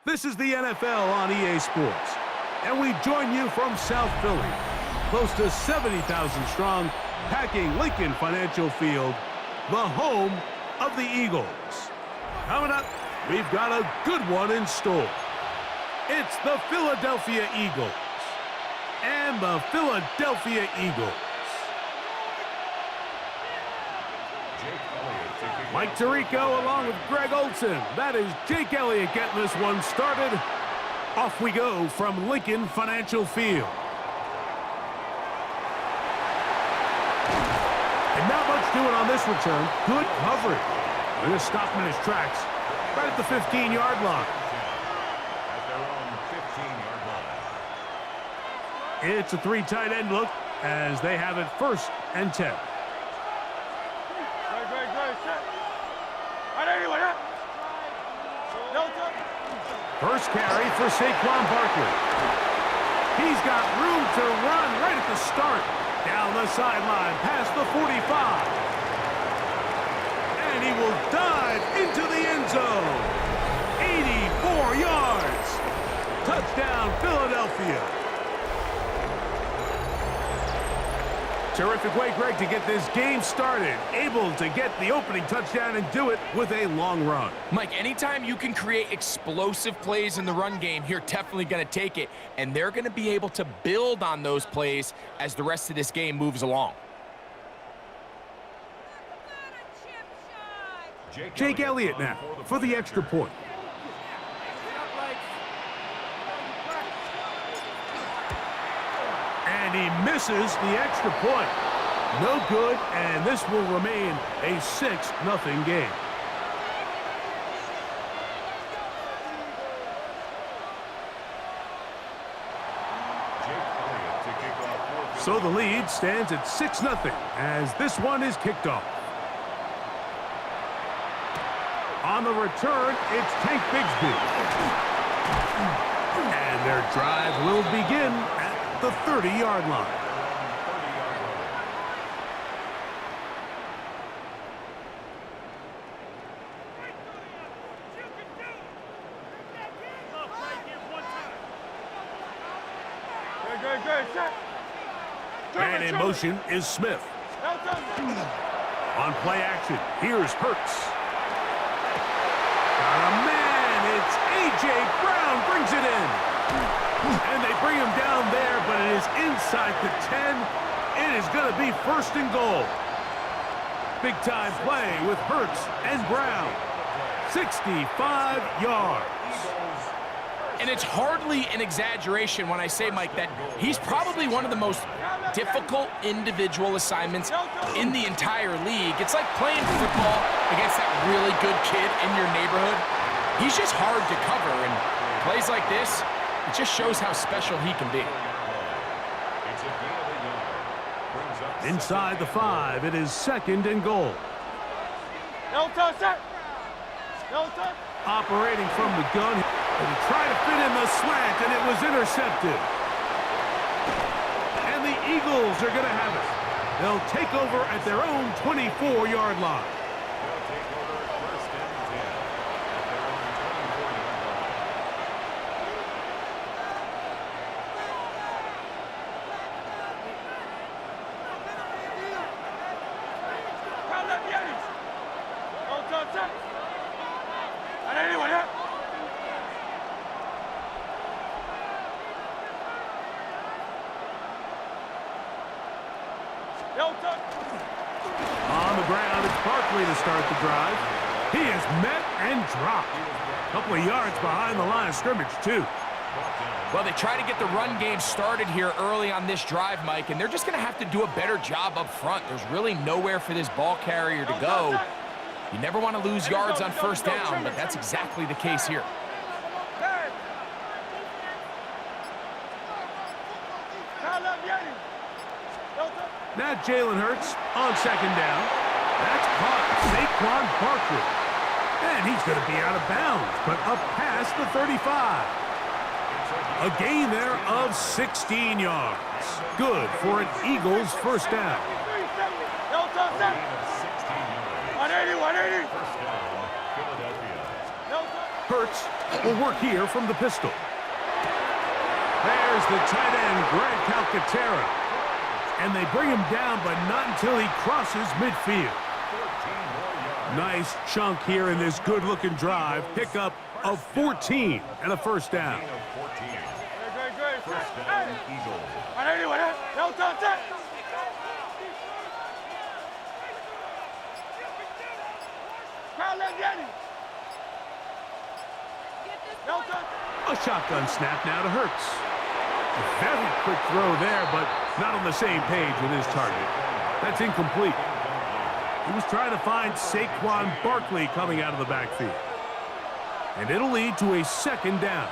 This is the NFL on EA Sports, and we join you from South Philly, close to 70,000 strong, packing Lincoln Financial Field, the home of the Eagles. Coming up, we've got a good one in store. It's the Philadelphia Eagles and the Philadelphia Eagles. Mike Tirico along with Greg Olson. That is Jake Elliott getting this one started. Off we go from Lincoln Financial Field. And not much doing on this return. Good coverage. They're going to stop him in his tracks right at the 15-yard line. It's a three tight end look as they have it 1st and 10. First carry for Saquon Barkley. He's got room to run right at the start. Down the sideline, past the 45. And he will dive into the end zone. 84 yards. Touchdown, Philadelphia. Terrific way, Greg, to get this game started. Able to get the opening touchdown and do it with a long run. Mike, anytime you can create explosive plays in the run game, you're definitely going to take it. And they're going to be able to build on those plays as the rest of this game moves along. Jake Elliott now for the extra point. And he misses the extra point. No good, and this will remain a 6-0 game. So the lead stands at 6-0 as this one is kicked off. On the return, it's Tank Bigsby. And their drive will begin at the 30-yard line. And in motion is Smith. On play action, here's Hurts. Got a man, it's A.J. Brown brings it in. And they bring him down there, but it is inside the 10. It is going to be 1st and goal. Big-time play with Hurts and Brown. 65 yards. And it's hardly an exaggeration when I say, Mike, that he's probably one of the most difficult individual assignments in the entire league. It's like playing football against that really good kid in your neighborhood. He's just hard to cover, and plays like this, it just shows how special he can be. Inside the 5, it is 2nd and goal. Operating from the gun, and tried to fit in the slant, and it was intercepted. And the Eagles are going to have it. They'll take over at their own 24-yard line. On the ground, it's Barkley to start the drive. He is met and dropped. A couple of yards behind the line of scrimmage, too. Well, they try to get the run game started here early on this drive, Mike, and they're just going to have to do a better job up front. There's really nowhere for this ball carrier to go. You never want to lose yards on 1st down, but that's exactly the case here. Now Jalen Hurts on 2nd down. That's caught Saquon Barkley. And he's going to be out of bounds, but up past the 35. A gain there of 16 yards. Good for an Eagles 1st down. 180, 180. Hurts will work here from the pistol. There's the tight end, Grant Calcaterra. And they bring him down, but not until he crosses midfield. Nice chunk here in this good-looking drive. Pickup of 14 and a first down. First down, Eagles. A shotgun snap now to Hurts. A very quick throw there, but not on the same page with his target. That's incomplete. He was trying to find Saquon Barkley coming out of the backfield. And it'll lead to a second down.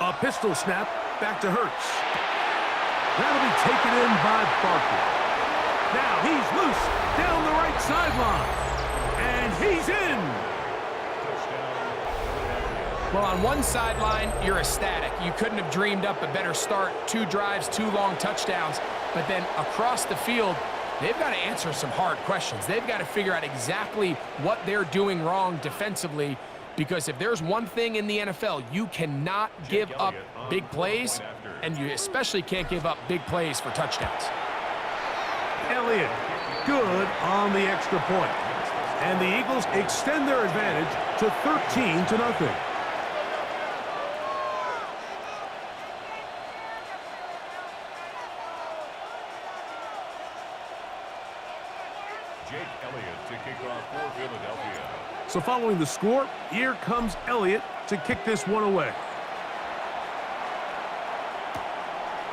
A pistol snap back to Hurts. That'll be taken in by Barkley. Now he's loose down the right sideline. And he's in. Well, on one sideline, you're ecstatic. You couldn't have dreamed up a better start. 2 drives, 2 long touchdowns. But then across the field, they've got to answer some hard questions. They've got to figure out exactly what they're doing wrong defensively, because if there's one thing in the NFL, you cannot give up big plays, and you especially can't give up big plays for touchdowns. Elliott, good on the extra point. And the Eagles extend their advantage to 13-0. Jake Elliott to kick off for Philadelphia. So following the score, here comes Elliott to kick this one away.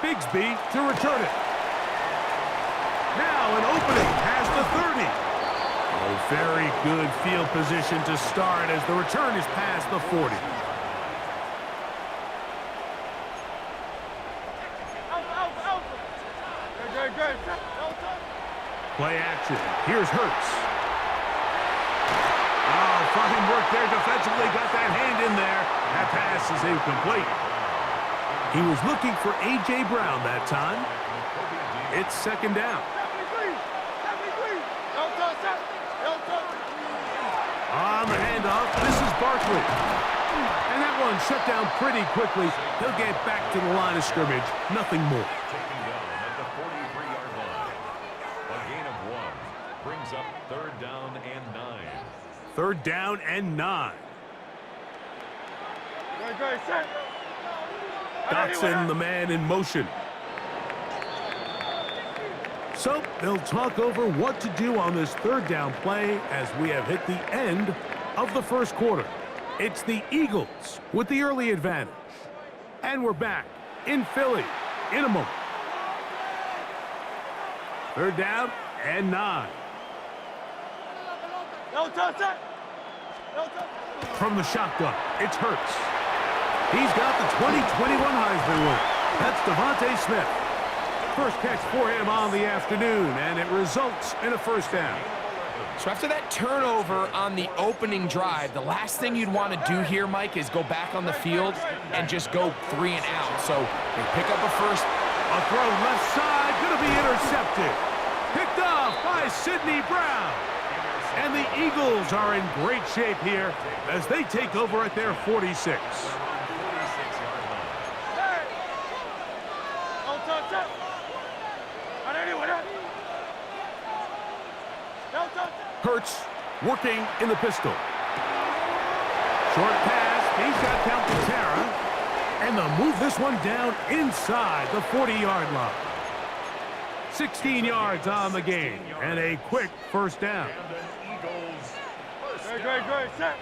Bigsby to return it. Now an opening past the 30. Oh, very good field position to start as the return is past the 40. Play action. Here's Hurts. Oh, fine work there defensively. Got that hand in there. That pass is incomplete. He was looking for A.J. Brown that time. It's second down. On the handoff, this is Barkley. And that one shut down pretty quickly. He'll get back to the line of scrimmage. Nothing more. Taken down at the 43-yard line. A gain of 1 brings up 3rd down and 9. 3rd down and 9. Dotson, the man in motion. So they'll talk over what to do on this 3rd down play as we have hit the end of the first quarter. It's the Eagles with the early advantage. And we're back in Philly in a moment. 3rd down and 9. From the shotgun, it's Hurts. He's got the 2021 Heisman winner. That's Devontae Smith. First catch for him on the afternoon, and it results in a first down. So after that turnover on the opening drive, the last thing you'd want to do here, Mike, is go back on the field and just go 3 and out. So they pick up a first. A throw left side, going to be intercepted. Picked off by Sidney Brown. And the Eagles are in great shape here as they take over at their 46. Hurts working in the pistol. Short pass. He's got Calcaterra. And they'll move this one down inside the 40-yard line. 16 yards on the game. And a quick first down. Great. 16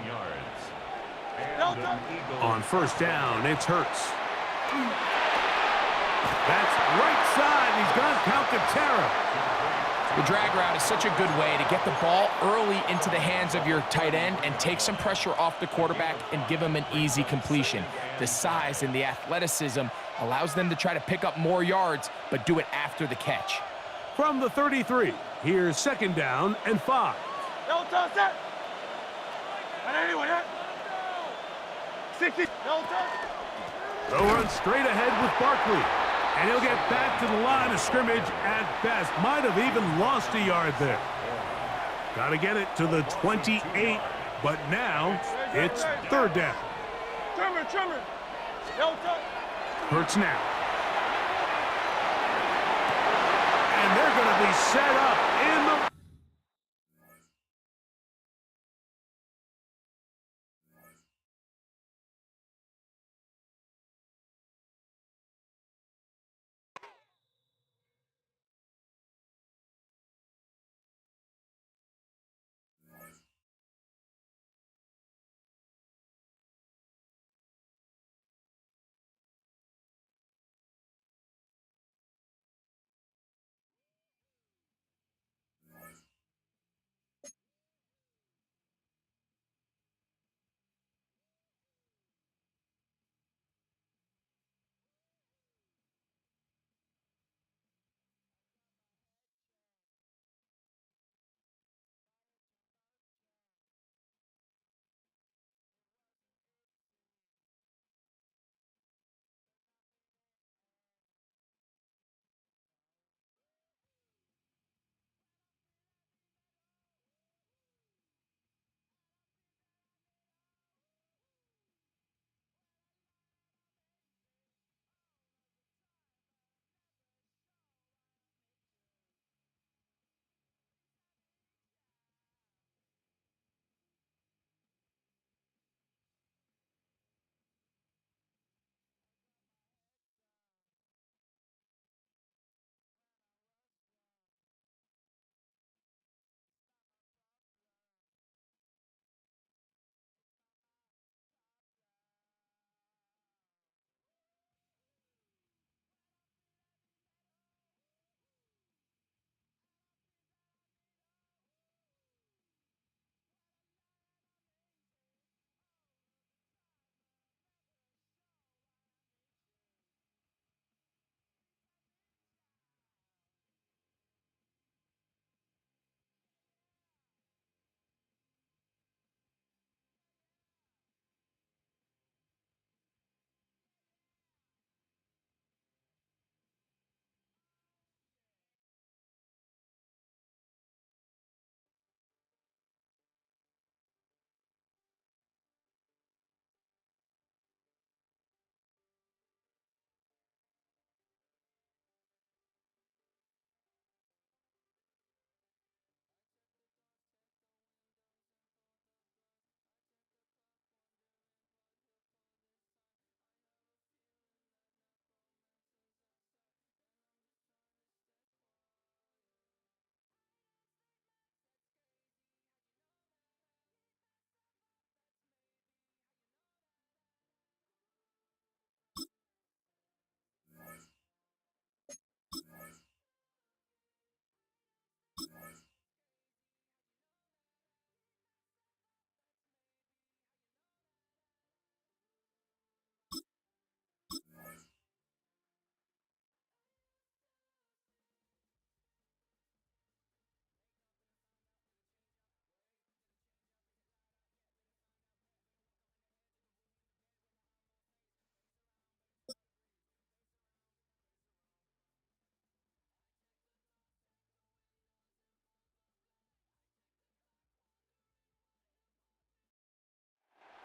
yards. On first down, it's Hurts. That's right side. He's got Calcaterra. The drag route is such a good way to get the ball early into the hands of your tight end and take some pressure off the quarterback and give him an easy completion. The size and the athleticism allows them to try to pick up more yards, but do it after the catch. From the 33, here's second down and 5. They'll run straight ahead with Barkley. And he'll get back to the line of scrimmage at best. Might have even lost a yard there. Got to get it to the 28, but now it's third down. Hurts now. And they're going to be set up in the...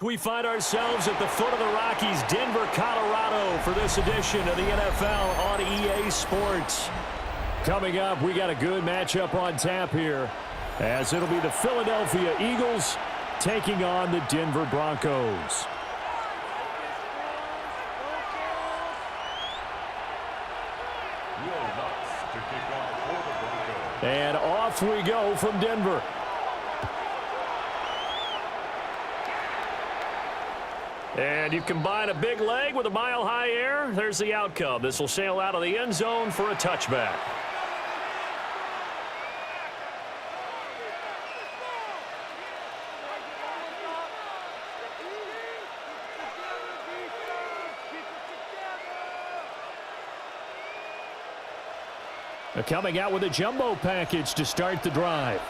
We find ourselves at the foot of the Rockies, Denver, Colorado, for this edition of the NFL on EA Sports. Coming up, we got a good matchup on tap here, as it'll be the Philadelphia Eagles taking on the Denver Broncos. And off we go from Denver. And you combine a big leg with a mile-high air, there's the outcome. This will sail out of the end zone for a touchback. Coming out with a jumbo package to start the drive.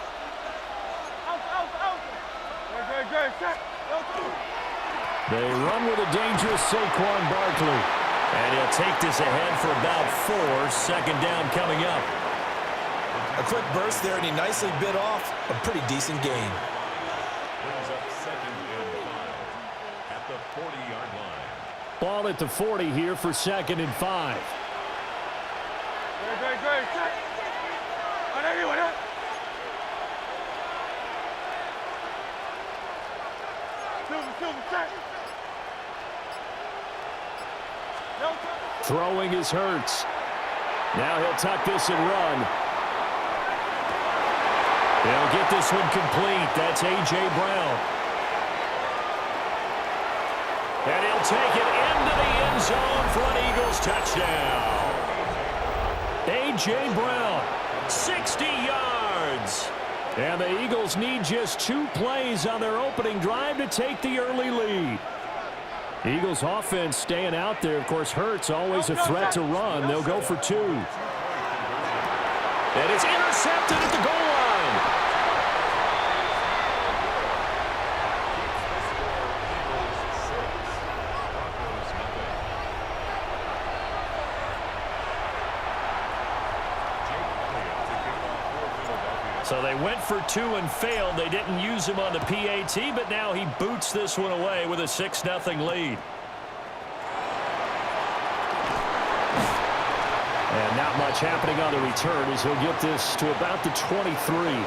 They run with a dangerous Saquon Barkley. And he'll take this ahead for about 4. Second down coming up. A quick burst there, and he nicely bit off a pretty decent gain. Brings up 2nd and 5 at the 40-yard line. Ball at the 40 here for 2nd and 5. Throwing is Hurts. Now he'll tuck this and run. He'll get this one complete. That's A.J. Brown. And he'll take it into the end zone for an Eagles touchdown. A.J. Brown, 60 yards. And the Eagles need just 2 plays on their opening drive to take the early lead. Eagles offense staying out there. Of course, Hurts always a threat to run. They'll go for 2. And it's intercepted at the goal line. So they went for 2 and failed. They didn't use him on the PAT, but now he boots this one away with a 6-0 lead. And not much happening on the return as he'll get this to about the 23.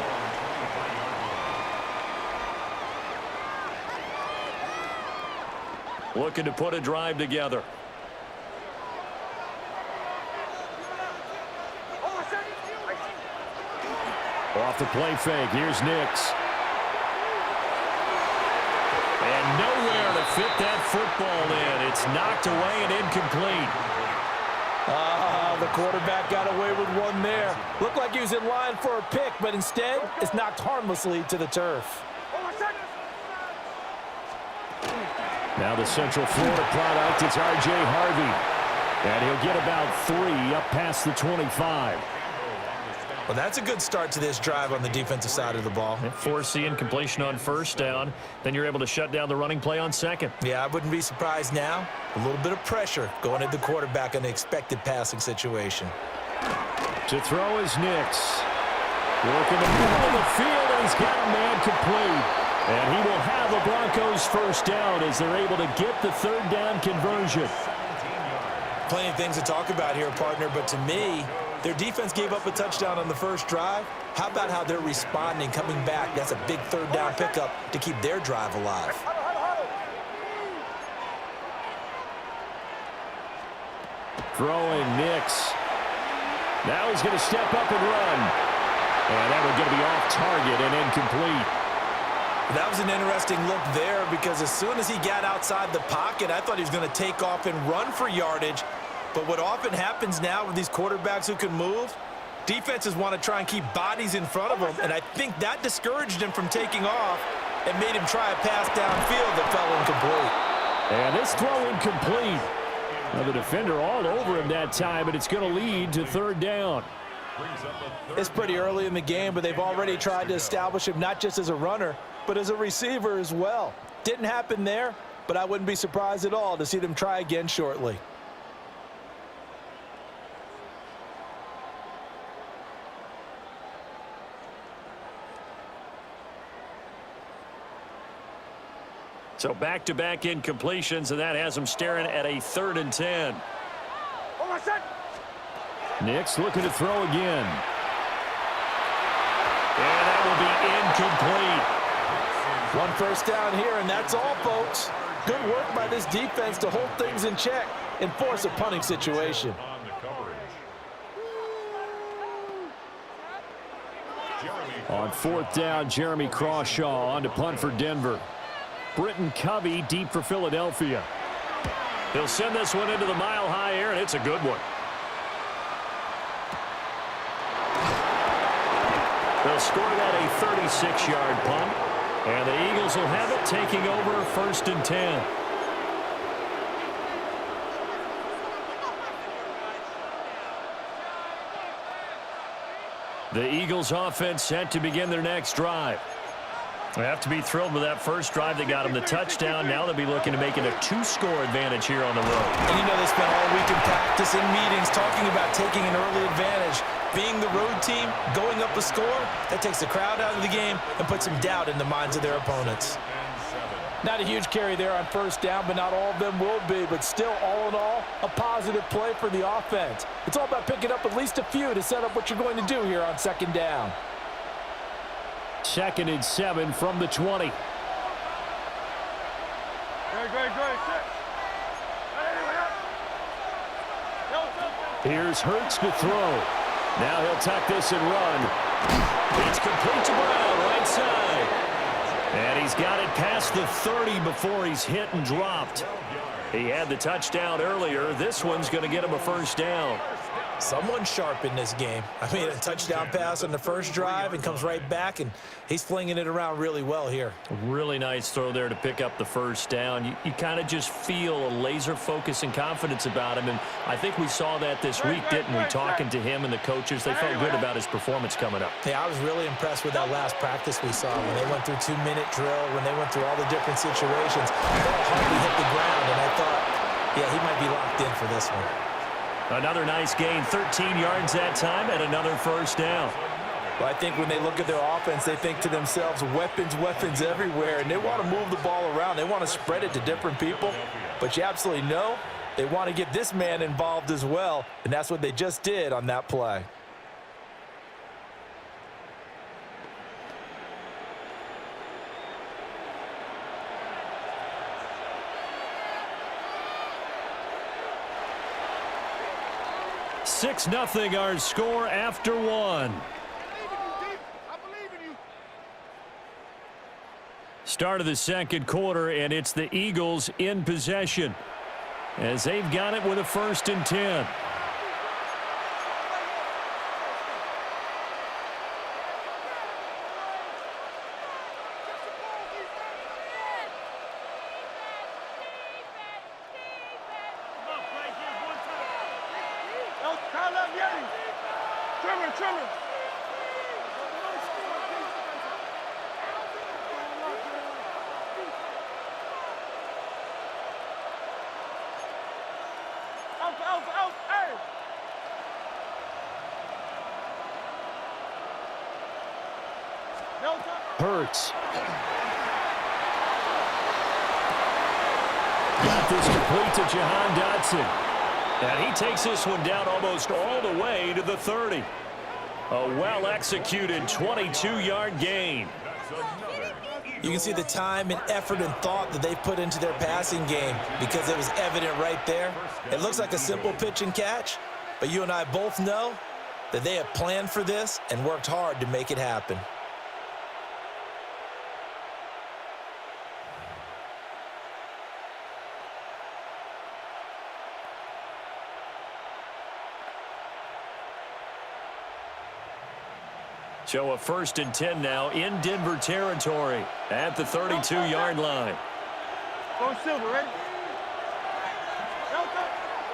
Looking to put a drive together. Off the play fake. Here's Nix. And nowhere to fit that football in. It's knocked away and incomplete. The quarterback got away with one there. Looked like he was in line for a pick, but instead, it's knocked harmlessly to the turf. Now the Central Florida product, it's R.J. Harvey. And he'll get about 3 up past the 25. Well, that's a good start to this drive on the defensive side of the ball. Forcing incompletion on 1st down. Then you're able to shut down the running play on 2nd. Yeah, I wouldn't be surprised now. A little bit of pressure going at the quarterback in the expected passing situation. To throw is Nix. Working the middle of the field, and he's got a man complete. And he will have the Broncos 1st down as they're able to get the 3rd down conversion. Plenty of things to talk about here, partner, but to me, their defense gave up a touchdown on the 1st drive. How about how they're responding, coming back? That's a big 3rd down pickup to keep their drive alive. Throwing Nix. Now he's going to step up and run. And that one going to be off target and incomplete. That was an interesting look there because as soon as he got outside the pocket, I thought he was going to take off and run for yardage. But what often happens now with these quarterbacks who can move, defenses want to try and keep bodies in front of them, and I think that discouraged him from taking off and made him try a pass downfield that fell incomplete. And this throw incomplete. Now the defender all over him that time, but it's going to lead to 3rd down. It's pretty early in the game, but they've already tried to establish him not just as a runner, but as a receiver as well. Didn't happen there, but I wouldn't be surprised at all to see them try again shortly. So back-to-back incompletions, and that has him staring at a 3rd and 10. Nix looking to throw again. And that will be incomplete. 1 first down here, and that's all, folks. Good work by this defense to hold things in check and force a punting situation. On 4th down, Jeremy Crawshaw on to punt for Denver. Britton Covey deep for Philadelphia. He'll send this one into the mile-high air, and it's a good one. They'll score that a 36-yard punt, and the Eagles will have it taking over 1st and 10. The Eagles offense set to begin their next drive. They have to be thrilled with that first drive that got them the touchdown. Now they'll be looking to make it a 2-score advantage here on the road. And you know they spent all week in practice and meetings talking about taking an early advantage. Being the road team, going up a score, that takes the crowd out of the game and puts some doubt in the minds of their opponents. Not a huge carry there on first down, but not all of them will be. But still, all in all, a positive play for the offense. It's all about picking up at least a few to set up what you're going to do here on second down. 2nd and 7 from the 20. Here's Hurts to throw. Now he'll tuck this and run. It's complete to Brown, right side. And he's got it past the 30 before he's hit and dropped. He had the touchdown earlier. This one's going to get him a first down. Someone sharp in this game. I mean, a touchdown pass on the first drive and comes right back, and he's flinging it around really well here. Really nice throw there to pick up the first down. You kind of just feel a laser focus and confidence about him, and I think we saw that this week, didn't we? Talking to him and the coaches, they felt good about his performance coming up. Yeah, I was really impressed with that last practice we saw when they went through 2-minute drill, when they went through all the different situations. The ball hardly hit the ground, and I thought, yeah, he might be locked in for this one. Another nice gain, 13 yards that time, and another first down. Well, I think when they look at their offense, they think to themselves, weapons, weapons everywhere, and they want to move the ball around. They want to spread it to different people, but you absolutely know they want to get this man involved as well, and that's what they just did on that play. Six 0 our score after one. Start of the second quarter, and it's the Eagles in possession as they've got it with a 1st and 10. Hurts. Got this complete to Jahan Dotson. And he takes this one down almost all the way to the 30. A well-executed 22-yard gain. You can see the time and effort and thought that they've put into their passing game because it was evident right there. It looks like a simple pitch and catch, but you and I both know that they have planned for this and worked hard to make it happen. So a 1st and 10 now in Denver territory at the 32-yard line. Go Silver, ready?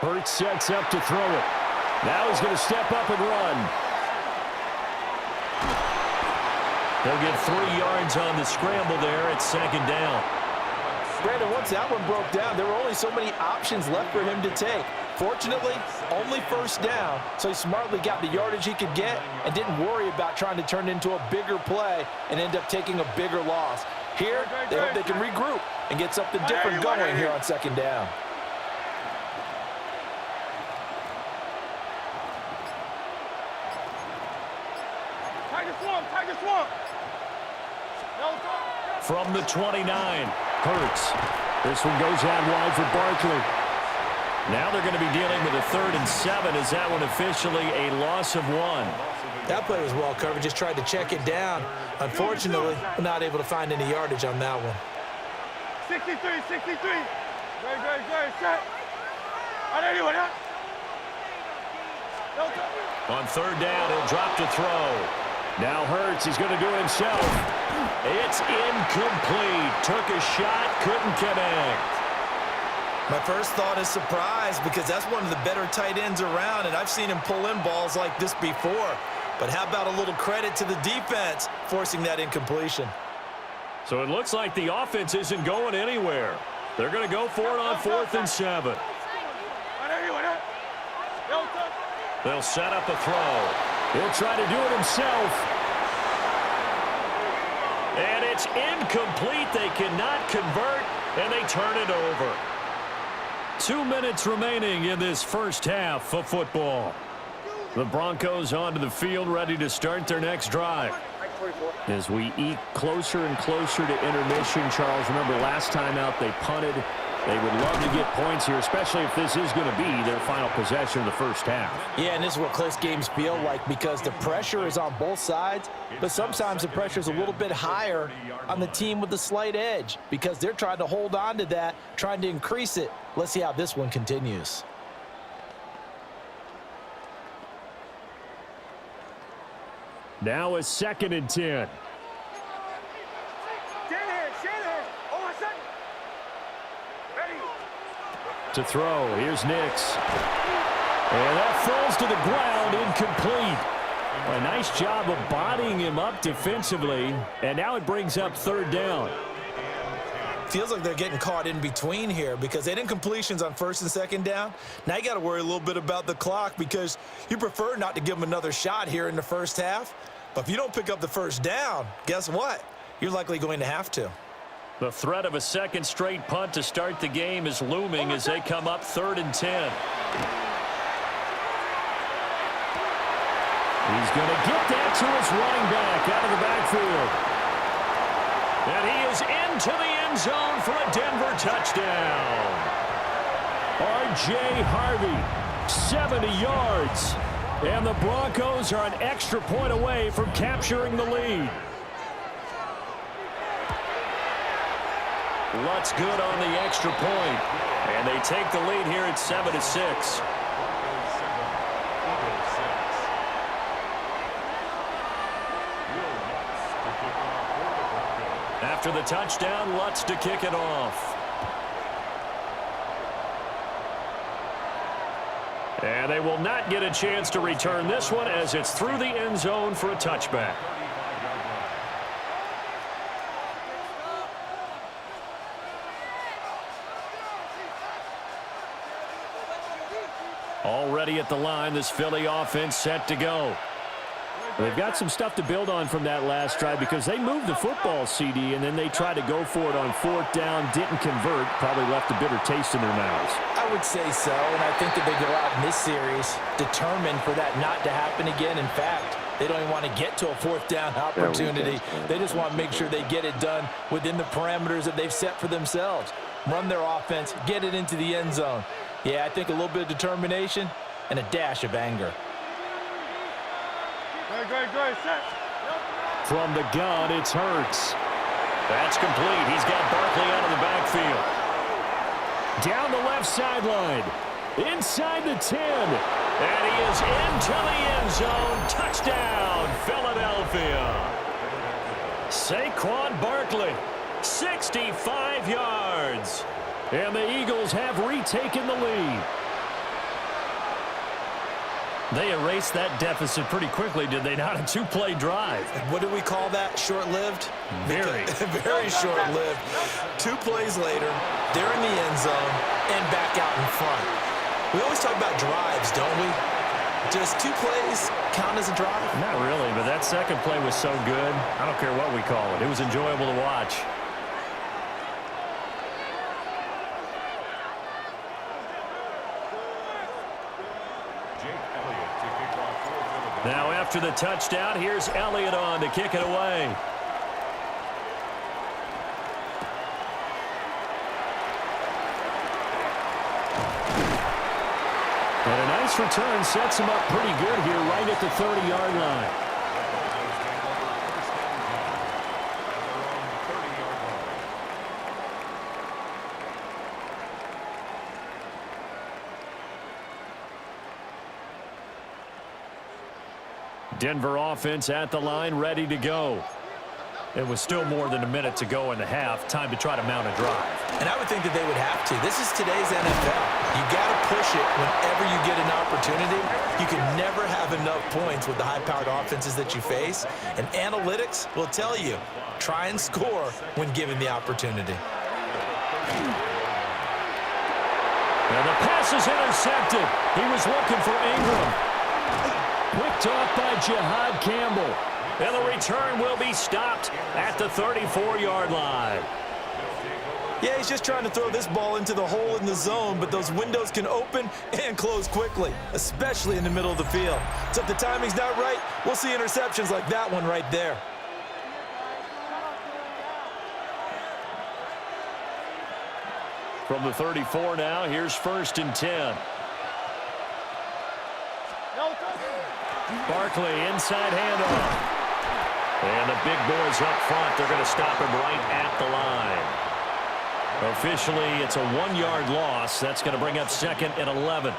Hurts sets up to throw it. Now he's going to step up and run. He'll get 3 yards on the scramble there at 2nd down. Brandon, once that one broke down, there were only so many options left for him to take. Fortunately, only 1st down, so he smartly got the yardage he could get and didn't worry about trying to turn it into a bigger play and end up taking a bigger loss. Here, they hope they can regroup and get something different going here on 2nd down. Tiger swamp. From the 29, Hurts. This one goes out wide for Barkley. Now they're going to be dealing with a 3rd and 7. Is that one officially a loss of 1? That play was well covered. Just tried to check it down. Unfortunately, we're not able to find any yardage on that one. 63. Great. Set. On 3rd down, he'll drop to throw. Now Hurts, he's going to do it himself. It's incomplete. Took a shot, couldn't connect. My first thought is surprise because that's one of the better tight ends around, and I've seen him pull in balls like this before. But how about a little credit to the defense forcing that incompletion? So it looks like the offense isn't going anywhere. They're going to go for it on 4th and 7. They'll set up a throw. He'll try to do it himself. And it's incomplete. They cannot convert, and they turn it over. 2 minutes remaining in this first half of football. The Broncos onto the field, ready to start their next drive. As we eke closer and closer to intermission, Charles, remember last time out they punted. They would love to get points here, especially if this is going to be their final possession of the first half. Yeah, and this is what close games feel like because the pressure is on both sides, but sometimes the pressure is a little bit higher on the team with the slight edge because they're trying to hold on to that, trying to increase it. Let's see how this one continues. Now a 2nd and 10. To throw, here's Nix. And that falls to the ground, incomplete. A nice job of bodying him up defensively, and now it brings up 3rd down. Feels like they're getting caught in between here because they didn't completions on 1st and 2nd down. Now you got to worry a little bit about the clock because you prefer not to give them another shot here in the first half. But if you don't pick up the 1st down, guess what? You're likely going to have to. The threat of a 2nd straight punt to start the game is looming as they come up 3rd and 10. He's going to get that to his running back out of the backfield. And he is into the end zone for a Denver touchdown. R.J. Harvey, 70 yards. And the Broncos are an extra point away from capturing the lead. Lutz good on the extra point. And they take the lead here at 7-6. After the touchdown, Lutz to kick it off. And they will not get a chance to return this one as it's through the end zone for a touchback. Already at the line, this Philly offense set to go. They've got some stuff to build on from that last drive because they moved the football, CD, and then they tried to go for it on 4th down, didn't convert, probably left a bitter taste in their mouths. I would say so, and I think that they go out in this series determined for that not to happen again. In fact, they don't even want to get to a 4th down opportunity. They just want to make sure they get it done within the parameters that they've set for themselves. Run their offense, get it into the end zone. Yeah, I think a little bit of determination and a dash of anger. From the gun, it's Hurts. That's complete. He's got Barkley out of the backfield. Down the left sideline. Inside the 10. And he is into the end zone. Touchdown, Philadelphia. Saquon Barkley, 65 yards. And the Eagles have retaken the lead. They erased that deficit pretty quickly, did they not? A 2-play drive. What do we call that? Short-lived? Very. Very short-lived. 2 plays later, they're in the end zone and back out in front. We always talk about drives, don't we? Does 2 plays count as a drive? Not really, but that second play was so good. I don't care what we call it. It was enjoyable to watch. Now after the touchdown, here's Elliott on to kick it away. And a nice return sets him up pretty good here right at the 30-yard line. Denver offense at the line, ready to go. And with still more than a minute to go in the half, time to try to mount a drive. And I would think that they would have to. This is today's NFL. You got to push it whenever you get an opportunity. You can never have enough points with the high-powered offenses that you face. And analytics will tell you, try and score when given the opportunity. And the pass is intercepted. He was looking for Ingram. Picked off by Jihad Campbell. And the return will be stopped at the 34-yard line. Yeah, he's just trying to throw this ball into the hole in the zone, but those windows can open and close quickly, especially in the middle of the field. So if the timing's not right, we'll see interceptions like that one right there. From the 34 now, here's 1st and 10. Barkley, inside handoff. And the big boys up front, they're going to stop him right at the line. Officially, it's a 1-yard loss. That's going to bring up 2nd and 11.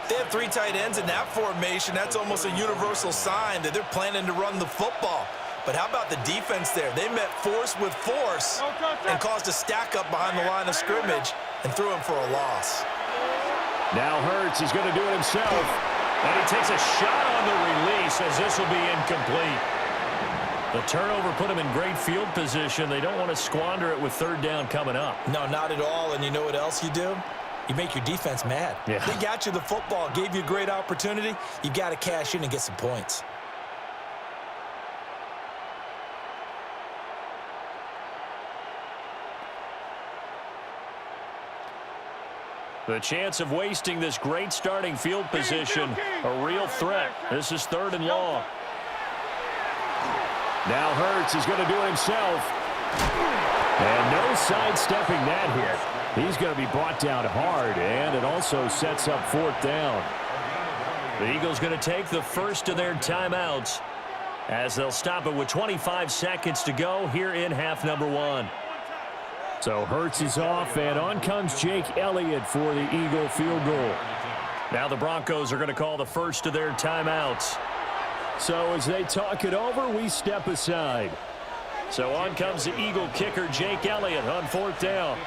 They have 3 tight ends in that formation. That's almost a universal sign that they're planning to run the football. But how about the defense there? They met force with force and caused a stack up behind the line of scrimmage and threw him for a loss. Now Hurts is going to do it himself. And he takes a shot on the release as this will be incomplete. The turnover put him in great field position. They don't want to squander it with 3rd down coming up. No, not at all. And you know what else you do? You make your defense mad. Yeah. They got you the football, gave you a great opportunity. You got to cash in and get some points. The chance of wasting this great starting field position, a real threat. This is 3rd and long. Now Hurts is going to do it himself. And no sidestepping that hit. He's going to be brought down hard, and it also sets up 4th down. The Eagles going to take the first of their timeouts as they'll stop it with 25 seconds to go here in half number 1. So Hurts is off, and on comes Jake Elliott for the Eagle field goal. Now the Broncos are going to call the first of their timeouts. So as they talk it over, we step aside. So on comes the Eagle kicker, Jake Elliott, on 4th down.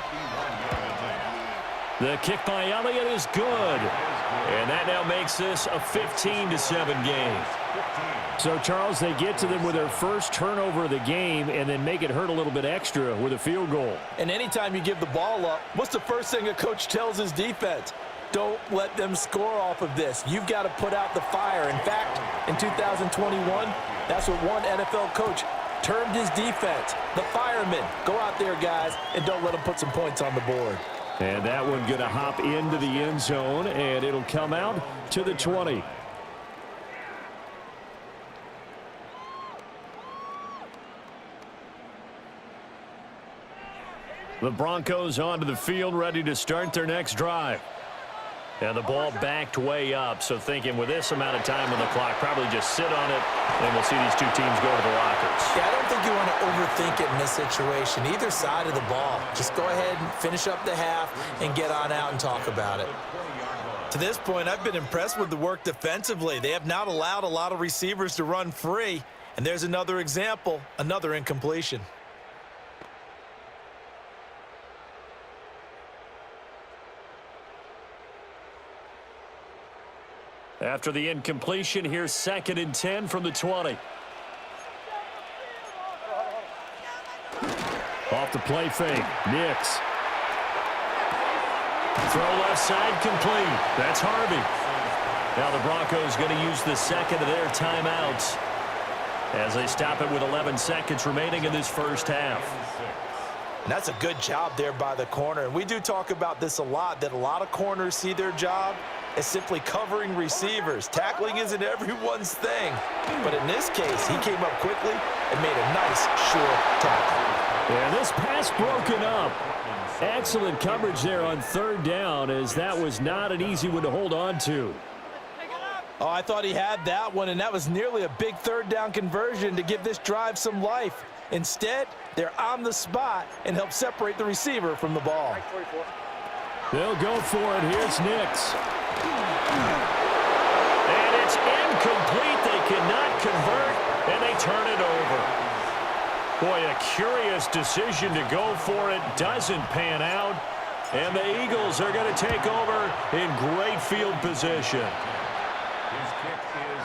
The kick by Elliott is good. And that now makes this a 15-7 game. So, Charles, they get to them with their first turnover of the game and then make it hurt a little bit extra with a field goal. And anytime you give the ball up, what's the first thing a coach tells his defense? Don't let them score off of this. You've got to put out the fire. In fact, in 2021, that's what one NFL coach termed his defense, the firemen. Go out there, guys, and don't let them put some points on the board. And that one going to hop into the end zone, and it'll come out to the 20. The Broncos onto the field, ready to start their next drive. And the ball backed way up, so thinking with this amount of time on the clock, probably just sit on it, and we'll see these two teams go to the lockers. Yeah, I don't think you want to overthink it in this situation. Either side of the ball. Just go ahead and finish up the half and get on out and talk about it. To this point, I've been impressed with the work defensively. They have not allowed a lot of receivers to run free. And there's another example, another incompletion. After the incompletion, here's 2nd and 10 from the 20. Off the play fake, Nix. Throw left side complete. That's Harvey. Now the Broncos going to use the second of their timeouts as they stop it with 11 seconds remaining in this first half. And that's a good job there by the corner. And we do talk about this a lot, that a lot of corners see their job as simply covering receivers. Tackling isn't everyone's thing. But in this case, he came up quickly and made a nice, sure tackle. And this pass broken up. Excellent coverage there on 3rd down, as that was not an easy one to hold on to. Oh, I thought he had that one, and that was nearly a big 3rd down conversion to give this drive some life. Instead, they're on the spot and help separate the receiver from the ball. They'll go for it. Here's Nix. And it's incomplete. They cannot convert, and they turn it over. Boy, a curious decision to go for it. Doesn't pan out. And the Eagles are going to take over in great field position.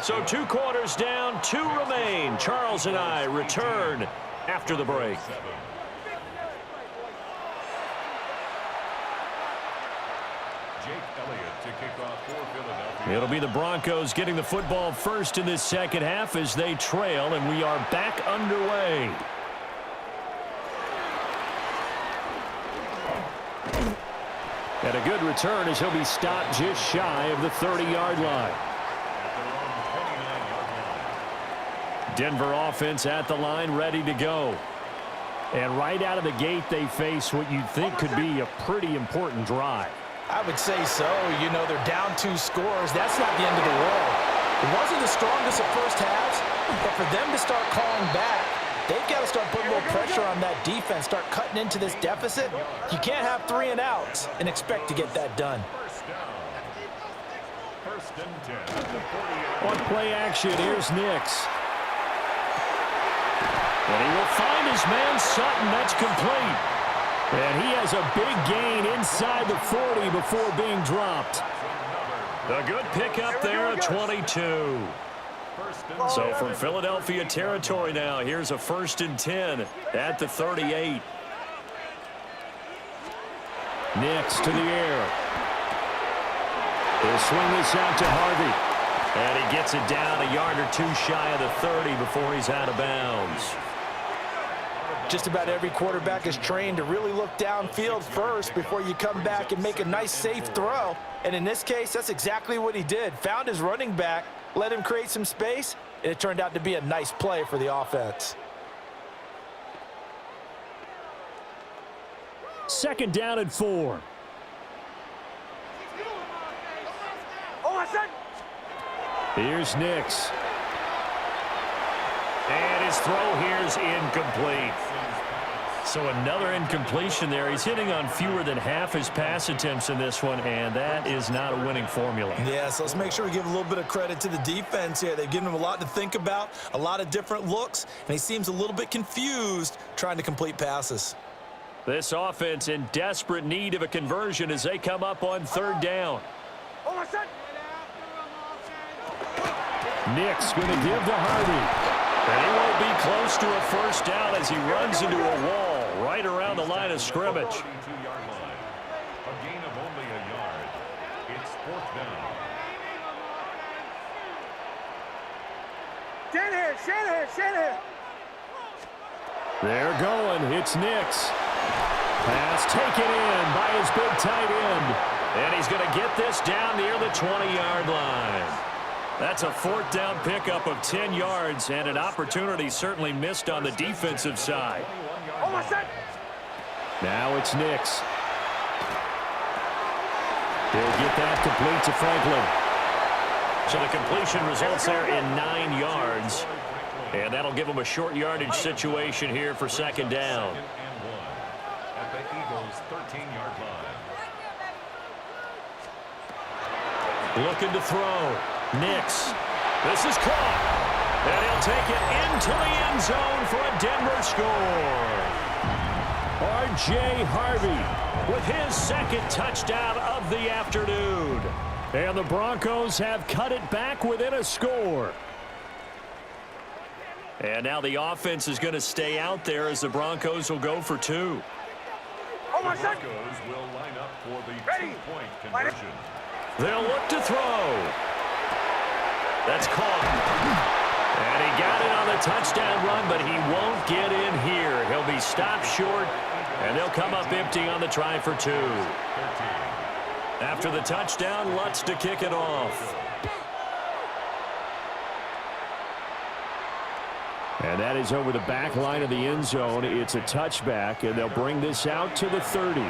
So 2 quarters down, 2 remain. Charles and I return after the break. It'll be the Broncos getting the football first in this second half as they trail, and we are back underway. And a good return as he'll be stopped just shy of the 30-yard line. Denver offense at the line, ready to go. And right out of the gate, they face what you'd think could be a pretty important drive. I would say so. You know, they're down 2 scores. That's not the end of the world. It wasn't the strongest of first halves, but for them to start calling back, they've got to start putting a little pressure on that defense, start cutting into this deficit. You can't have 3 and outs and expect to get that done. On play action, here's Nix. And he will find his man Sutton. That's complete. And he has a big gain inside the 40 before being dropped. A good pickup there at 22. So from Philadelphia territory now, here's a 1st and 10 at the 38. Nix to the air. He'll swing this out to Harvey. And he gets it down a yard or 2 shy of the 30 before he's out of bounds. Just about every quarterback is trained to really look downfield first before you come back and make a nice, safe throw. And in this case, that's exactly what he did. Found his running back, let him create some space, and it turned out to be a nice play for the offense. 2nd down and 4. Here's Nix. And his throw here is incomplete. So another incompletion there. He's hitting on fewer than half his pass attempts in this one, and that is not a winning formula. Yeah, so let's make sure we give a little bit of credit to the defense here. They've given him a lot to think about, a lot of different looks, and he seems a little bit confused trying to complete passes. This offense in desperate need of a conversion as they come up on 3rd down. Nix going to give to Harvey. And he won't be close to a 1st down as he runs into a wall right around the line of scrimmage. A gain of only a yard. It's 4th down. Shanahan. They're going. It's Nix. Pass taken in by his big tight end. And he's going to get this down near the 20-yard line. That's a 4th down pickup of 10 yards and an opportunity certainly missed on the defensive side. Now it's Nix. He'll get that complete to Franklin. So the completion results there in 9 yards. And that'll give him a short yardage situation here for 2nd down. At the Eagles' 13-yard line. Looking to throw. Nix. This is caught. And he'll take it into the end zone for a Denver score. R.J. Harvey with his 2nd touchdown of the afternoon. And the Broncos have cut it back within a score. And now the offense is going to stay out there as the Broncos will go for 2. The Broncos will line up for the 2-point conversion. They'll look to throw. That's caught. And he got it on the touchdown run, but he won't get in here. He'll be stopped short, and they'll come up empty on the try for 2. After the touchdown, Lutz to kick it off. And that is over the back line of the end zone. It's a touchback, and they'll bring this out to the 30.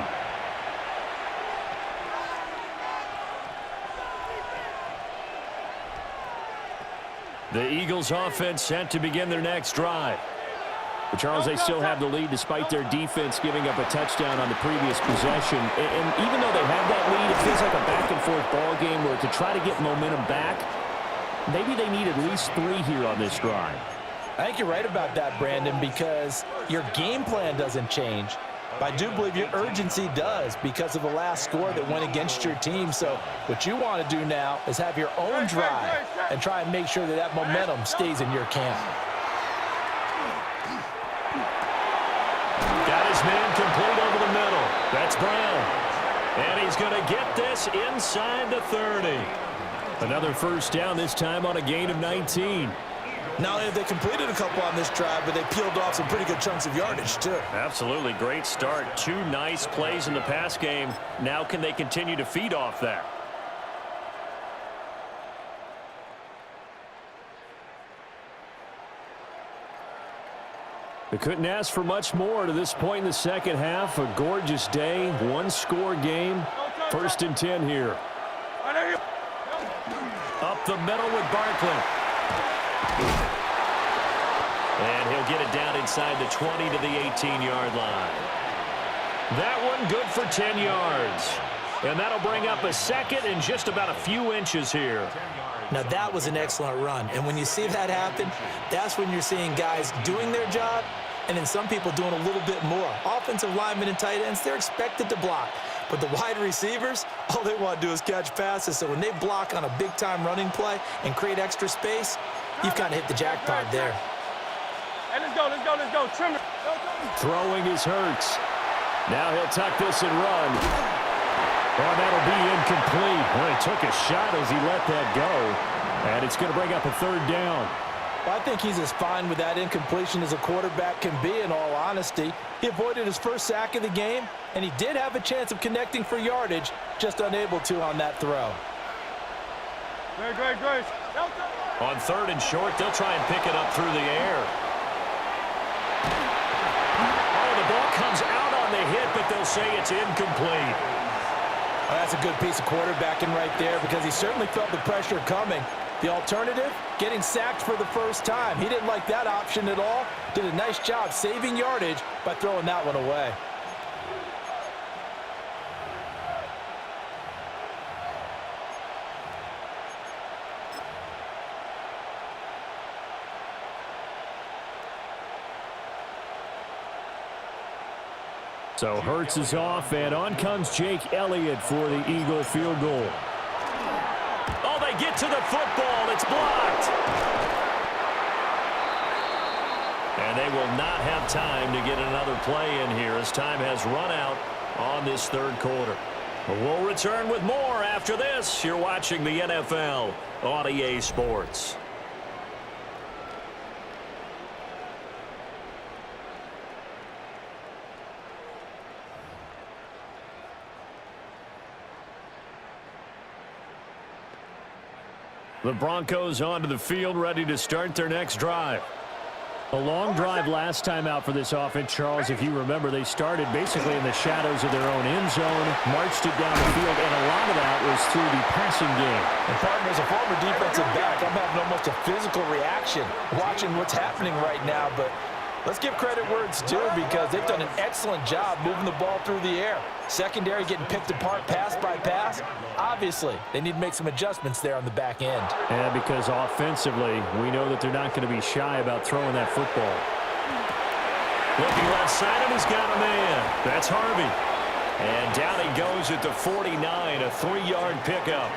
The Eagles offense set to begin their next drive. But Charles, they still have the lead despite their defense giving up a touchdown on the previous possession. And even though they have that lead, it feels like a back-and-forth ball game where to try to get momentum back, maybe they need at least 3 here on this drive. I think you're right about that, Brandon, because your game plan doesn't change. But I do believe your urgency does because of the last score that went against your team. So what you want to do now is have your own drive and try and make sure that that momentum stays in your camp. Got his man complete over the middle. That's Brown. And he's going to get this inside the 30. Another first down, this time on a gain of 19. Not only have they completed a couple on this drive, but they peeled off some pretty good chunks of yardage, too. Absolutely. Great start. 2 nice plays in the pass game. Now can they continue to feed off that? They couldn't ask for much more to this point in the second half. A gorgeous day, 1-score game. 1st and 10 here. Up the middle with Barkley. And he'll get it down inside the 20 to the 18-yard line. That one good for 10 yards. And that'll bring up a second and just about a few inches here. Now, that was an excellent run. And when you see that happen, that's when you're seeing guys doing their job and then some people doing a little bit more. Offensive linemen and tight ends, they're expected to block. But the wide receivers, all they want to do is catch passes. So when they block on a big-time running play and create extra space, you've kind of hit the jackpot there. Hey, let's go, let's go, let's go. Trim it. Throwing is Hurts. Now he'll tuck this and run. Oh, that'll be incomplete. Well, he took a shot as he let that go. And it's going to bring up a 3rd down. Well, I think he's as fine with that incompletion as a quarterback can be, in all honesty. He avoided his first sack of the game, and he did have a chance of connecting for yardage, just unable to on that throw. Great. On 3rd and short, they'll try and pick it up through the air. Oh, the ball comes out on the hit, but they'll say it's incomplete. Well, that's a good piece of quarterbacking right there because he certainly felt the pressure coming. The alternative, getting sacked for the first time. He didn't like that option at all. Did a nice job saving yardage by throwing that one away. So Hurts is off, and on comes Jake Elliott for the Eagle field goal. Oh, they get to the football. It's blocked. And they will not have time to get another play in here as time has run out on this 3rd quarter. We'll return with more after this. You're watching the NFL on EA Sports. The Broncos onto the field, ready to start their next drive. A long drive last time out for this offense, Charles. If you remember, they started basically in the shadows of their own end zone, marched it down the field, and a lot of that was through the passing game. And partner, as a former defensive back, I'm having almost a physical reaction watching what's happening right now. But let's give credit where it's due because they've done an excellent job moving the ball through the air. Secondary getting picked apart pass by pass. Obviously, they need to make some adjustments there on the back end. Yeah, because offensively, we know that they're not going to be shy about throwing that football. Looking left side, and he's got a man. That's Harvey. And down he goes at the 49, a 3-yard pickup.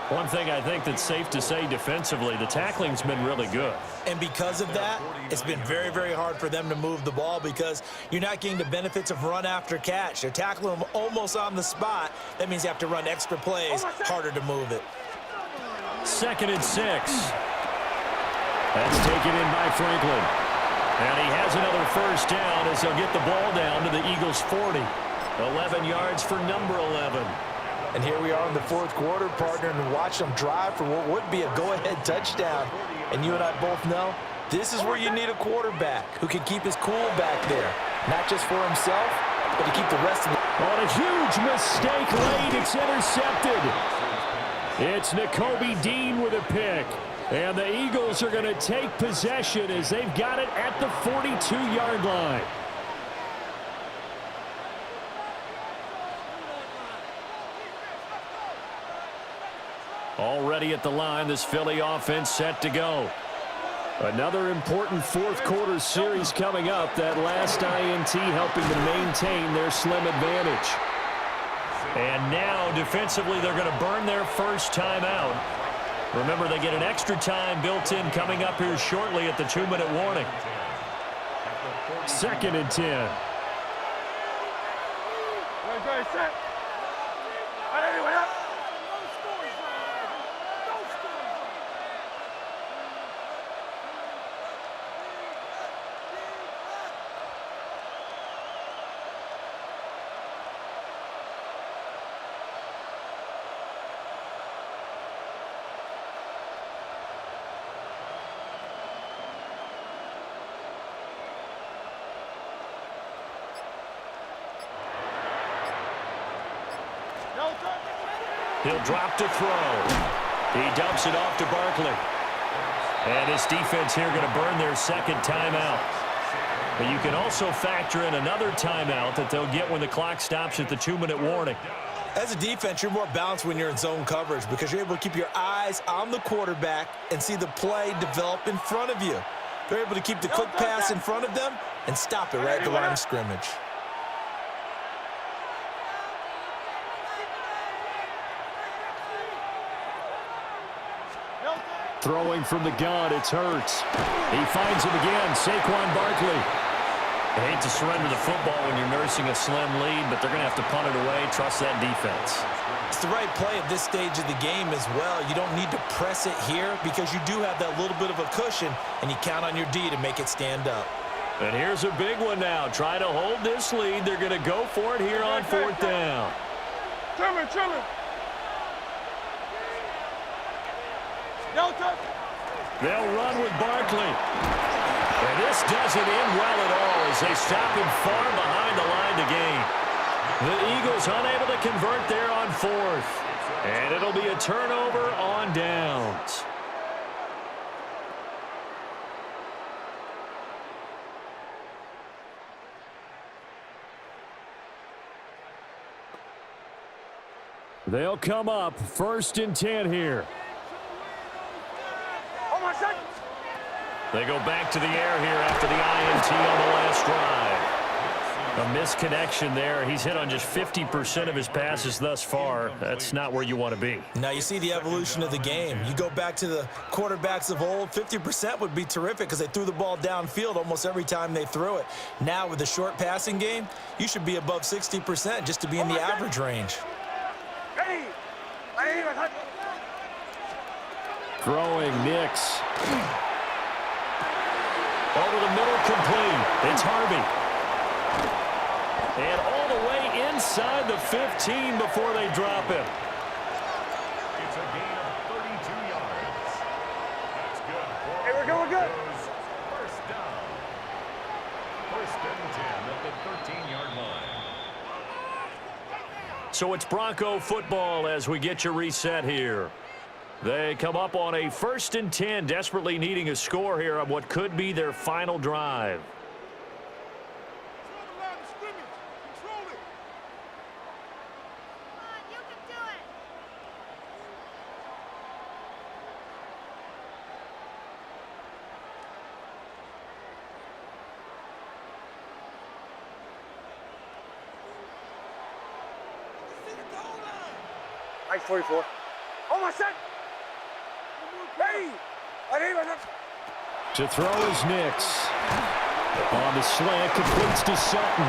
One thing I think that's safe to say defensively, the tackling's been really good. And because of that, it's been very, very hard for them to move the ball because you're not getting the benefits of run after catch. They're tackling them almost on the spot. That means you have to run extra plays, harder to move it. 2nd and 6. That's taken in by Franklin. And he has another first down as he'll get the ball down to the Eagles' 40. 11 yards for number 11. And here we are in the 4th quarter, partner, and watch them drive for what would be a go-ahead touchdown. And you and I both know this is where you need a quarterback who can keep his cool back there. Not just for himself, but to keep the rest of the... On a huge mistake late, it's intercepted. It's Nakobe Dean with a pick. And the Eagles are going to take possession as they've got it at the 42-yard line. Already at the line, this Philly offense set to go. Another important fourth quarter series coming up. That last INT helping to maintain their slim advantage. And now defensively they're going to burn their first timeout. Remember, they get an extra time built in coming up here shortly at the 2-minute warning. 2nd and 10. Right, set. Anyway, up. He'll drop to throw. He dumps it off to Barkley. And this defense here going to burn their second timeout. But you can also factor in another timeout that they'll get when the clock stops at the 2-minute warning. As a defense, you're more balanced when you're in zone coverage because you're able to keep your eyes on the quarterback and see the play develop in front of you. They're able to keep the quick pass in front of them and stop it right at the line of scrimmage. Throwing from the gun, it's Hurts. He finds him again, Saquon Barkley. I hate to surrender the football when you're nursing a slim lead, but they're going to have to punt it away. Trust that defense. It's the right play at this stage of the game as well. You don't need to press it here because you do have that little bit of a cushion, and you count on your D to make it stand up. And here's a big one now. Try to hold this lead. They're going to go for it here on 4th down. Trimmer. They'll run with Barkley. And this doesn't end well at all as they stop him far behind the line to gain. The Eagles unable to convert there on 4th. And it'll be a turnover on downs. They'll come up 1st and 10 here. They go back to the air here after the INT on the last drive. A misconnection there. He's hit on just 50% of his passes thus far. That's not where you want to be. Now you see the evolution of the game. You go back to the quarterbacks of old, 50% would be terrific because they threw the ball downfield almost every time they threw it. Now with the short passing game, you should be above 60% just to be in the average range. Throwing Nix. Over the middle, complete. It's Harvey. And all the way inside the 15 before they drop him. It's a gain of 32 yards. That's good. Hey, we're good. First down. 1st and 10 at the 13-yard line. So it's Bronco football as we get you reset here. They come up on a 1st and 10, desperately needing a score here on what could be their final drive. Nice 44. Oh, my son! Hey! To throw is Nix. On the slant, completes to Sutton.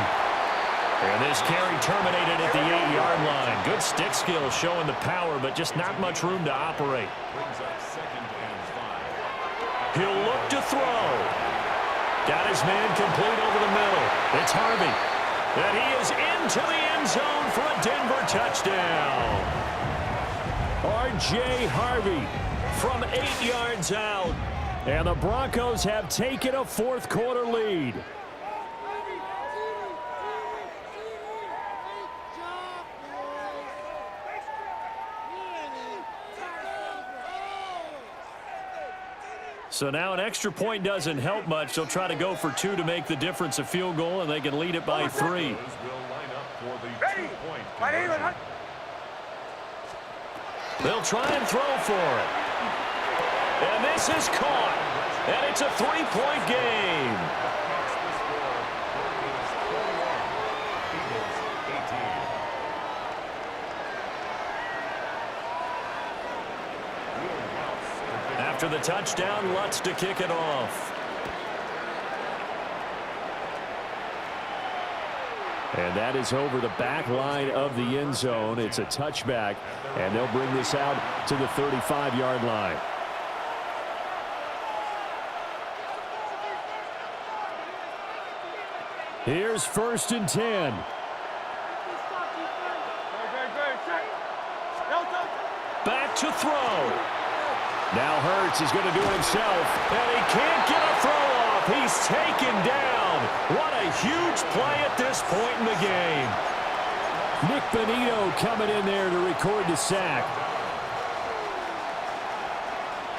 And this carry terminated at the 8-yard line. Good stick skill showing the power, but just not much room to operate. Brings up 2nd and 5. He'll look to throw. Got his man complete over the middle. It's Harvey. And he is into the end zone for a Denver touchdown. R.J. Harvey from 8 yards out. And the Broncos have taken a 4th quarter lead. So now an extra point doesn't help much. They'll try to go for 2 to make the difference a field goal, and they can lead it by 3. Will line up for the 2-point conversion. They'll try and throw for it. And this is caught. And it's a three-point game. After the touchdown, Lutz to kick it off. And that is over the back line of the end zone. It's a touchback, and they'll bring this out to the 35-yard line. Here's 1st and 10. Back to throw. Now Hurts is going to do it himself, and he can't get a throw off. He's taken down. What a huge play at this point in the game. Nick Benito coming in there to record the sack.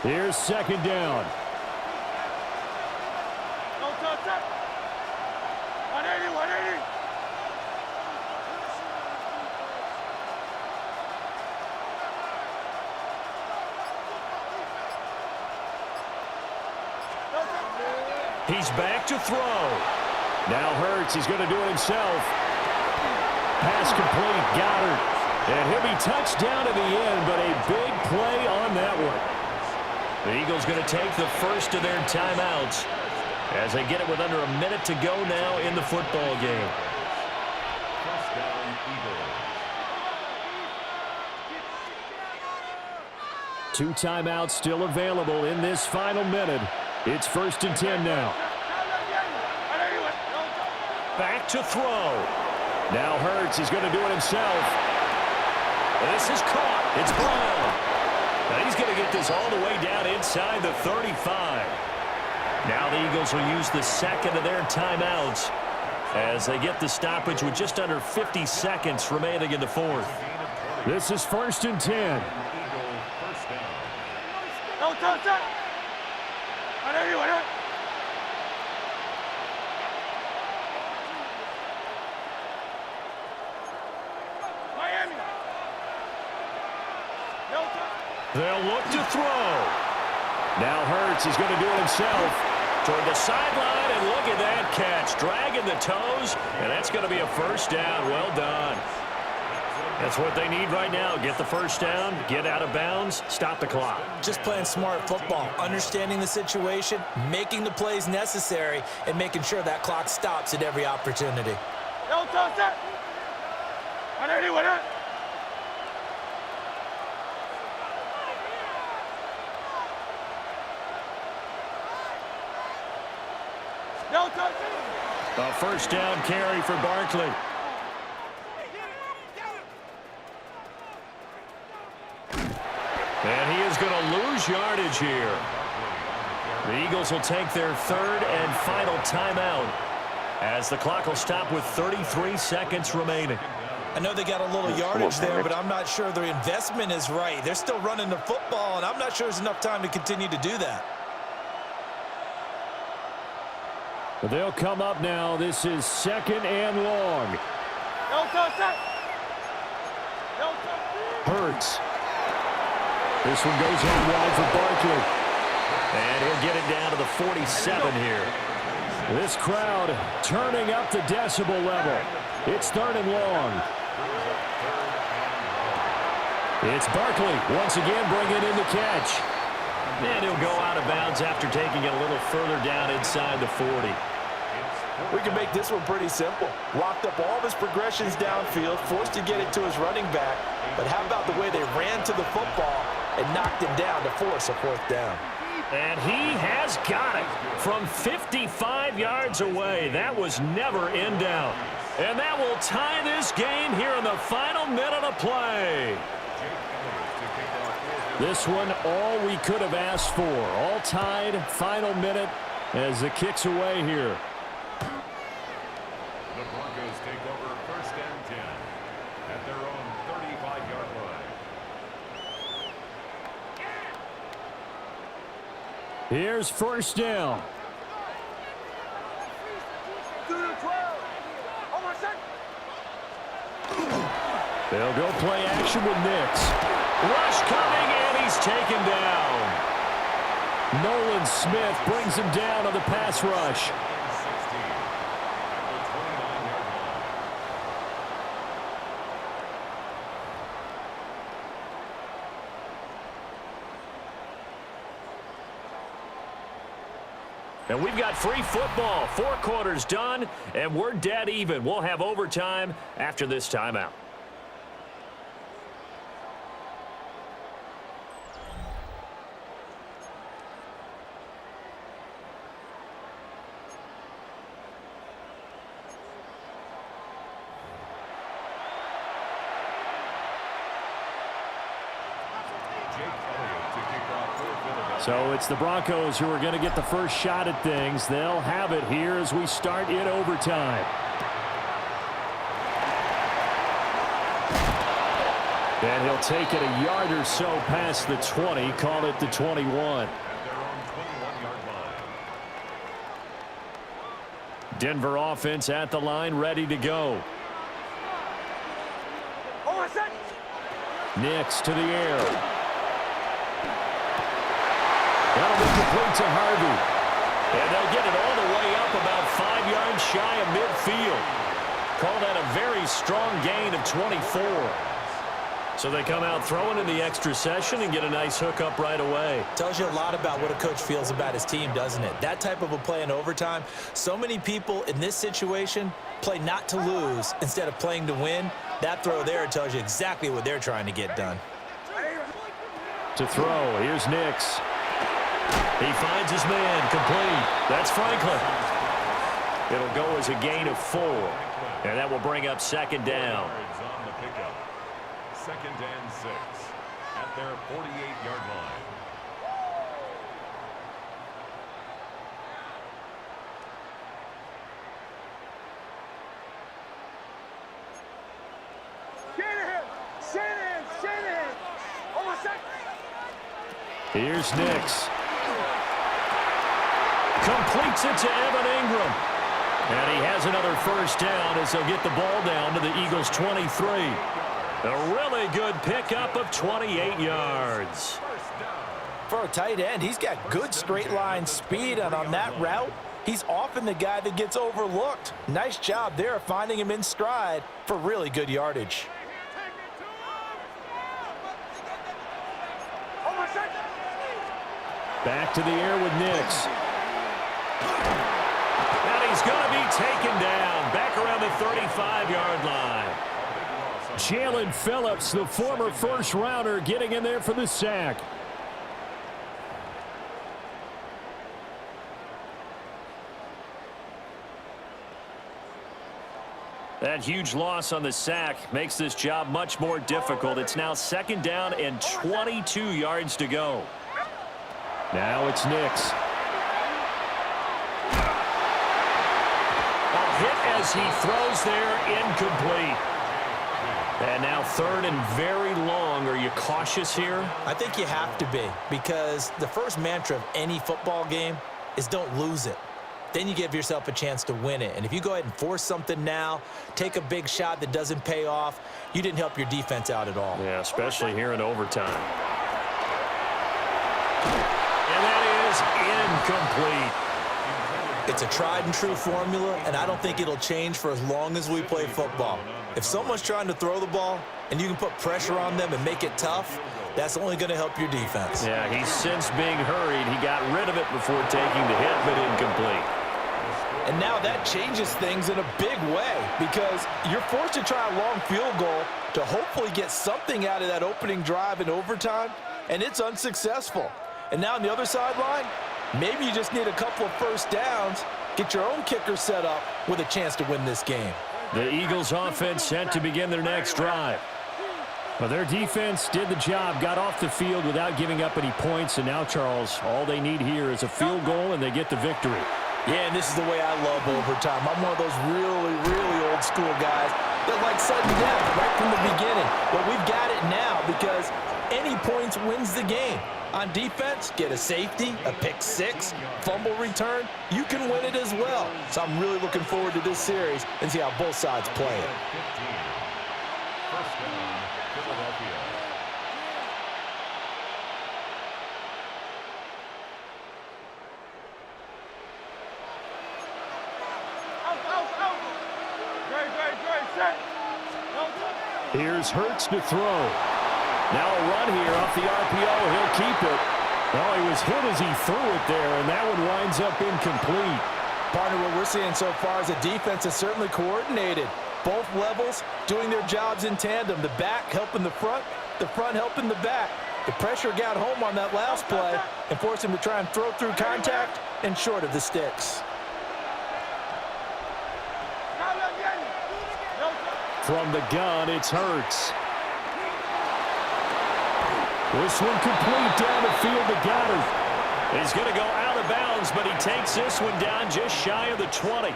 Here's 2nd down. 180, 180. He's back to throw. Now Hurts, he's going to do it himself. Pass complete, Goddard. And he'll be touched down at the end, but a big play on that one. The Eagles going to take the first of their timeouts as they get it with under a minute to go now in the football game. First down, Eagles. 2 timeouts still available in this final minute. It's 1st and 10 now. Back to throw. Now Hurts is going to do it himself. This is caught. It's Brown. Now he's going to get this all the way down inside the 35. Now the Eagles will use the second of their timeouts as they get the stoppage with just under 50 seconds remaining in the fourth. This is 1st and 10. Eagle first down. They'll look to throw. Now Hurts is going to do it himself. Toward the sideline, and look at that catch. Dragging the toes, and that's going to be a first down. Well done. That's what they need right now. Get the first down, get out of bounds, stop the clock. Just playing smart football, understanding the situation, making the plays necessary, and making sure that clock stops at every opportunity. 180, 180. A first down carry for Barkley. And he is going to lose yardage here. The Eagles will take their 3rd and final timeout as the clock will stop with 33 seconds remaining. I know they got a little yardage there, but I'm not sure their investment is right. They're still running the football, and I'm not sure there's enough time to continue to do that. They'll come up now. This is 2nd and long. Hurts. This one goes on wide for Barkley. And he'll get it down to the 47 here. This crowd turning up the decibel level. It's 3rd and long. It's Barkley once again bringing in the catch. And he'll go out of bounds after taking it a little further down inside the 40. We can make this one pretty simple. Locked up all of his progressions downfield, forced to get it to his running back. But how about the way they ran to the football and knocked him down to force a 4th down? And he has got it from 55 yards away. That was never in doubt. And that will tie this game here in the final minute of play. This one, all we could have asked for. All tied, final minute as the kick's away here. The Broncos take over 1st and 10 at their own 35-yard line. Here's 1st down. They'll go play action with Nix. Rush coming, and he's taken down. Nolan Smith brings him down on the pass rush. And we've got free football. 4 quarters done, and we're dead even. We'll have overtime after this timeout. So it's the Broncos who are going to get the first shot at things. They'll have it here as we start in overtime. And he'll take it a yard or so past the 20, call it the 21. Denver offense at the line, ready to go. Nix to the air. That'll be complete to Harvey. And they'll get it all the way up about 5 yards shy of midfield. Call that a very strong gain of 24. So they come out throwing in the extra session and get a nice hookup right away. Tells you a lot about what a coach feels about his team, doesn't it? That type of a play in overtime. So many people in this situation play not to lose instead of playing to win. That throw there tells you exactly what they're trying to get done. To throw, here's Nix. He finds his man, complete. That's Franklin. It'll go as a gain of 4. And that will bring up second down. Second and 6 at their 48-yard line. Shanahan! Almost set! Here's Nix. Completes it to Evan Ingram. And he has another first down as they'll get the ball down to the Eagles' 23. A really good pickup of 28 yards. For a tight end, he's got good straight line speed, and on that route, he's often the guy that gets overlooked. Nice job there of finding him in stride for really good yardage. Back to the air with Nix. And he's going to be taken down back around the 35-yard line. Jalen Phillips, the former first-rounder, getting in there for the sack. That huge loss on the sack makes this job much more difficult. It's now second down and 22 yards to go. Now it's Nix. A hit as he throws there, incomplete. And now third and very long. Are you cautious here? I think you have to be, because the first mantra of any football game is don't lose it. Then you give yourself a chance to win it. And if you go ahead and force something now, take a big shot that doesn't pay off, you didn't help your defense out at all. Yeah, especially here in overtime. And that is incomplete. It's a tried and true formula, and I don't think it'll change for as long as we play football. If someone's trying to throw the ball and you can put pressure on them and make it tough, that's only going to help your defense. Yeah, he's since being hurried. He got rid of it before taking the hit, but incomplete. And now that changes things in a big way, because you're forced to try a long field goal to hopefully get something out of that opening drive in overtime, and it's unsuccessful. And now on the other sideline, maybe you just need a couple of first downs, get your own kicker set up with a chance to win this game. The Eagles offense set to begin their next drive. Well, their defense did the job, got off the field without giving up any points, and now, Charles, all they need here is a field goal, and they get the victory. Yeah, and this is the way I love overtime. I'm one of those really, really old school guys that like sudden death right from the beginning. But we've got it now because any points wins the game. On defense, get a safety, a pick six, fumble return, you can win it as well. So I'm really looking forward to this series and see how both sides play it. First down, Philadelphia. Here's Hurts to throw. Now a run here off the RPO. He'll keep it. Well, he was hit as he threw it there, and that one winds up incomplete. Partner, what we're seeing so far is the defense is certainly coordinated. Both levels doing their jobs in tandem. The back helping the front helping the back. The pressure got home on that last play and forced him to try and throw through contact and short of the sticks. From the gun, it's Hurts. This one complete down the field to Goddard. He's going to go out of bounds, but he takes this one down just shy of the 20.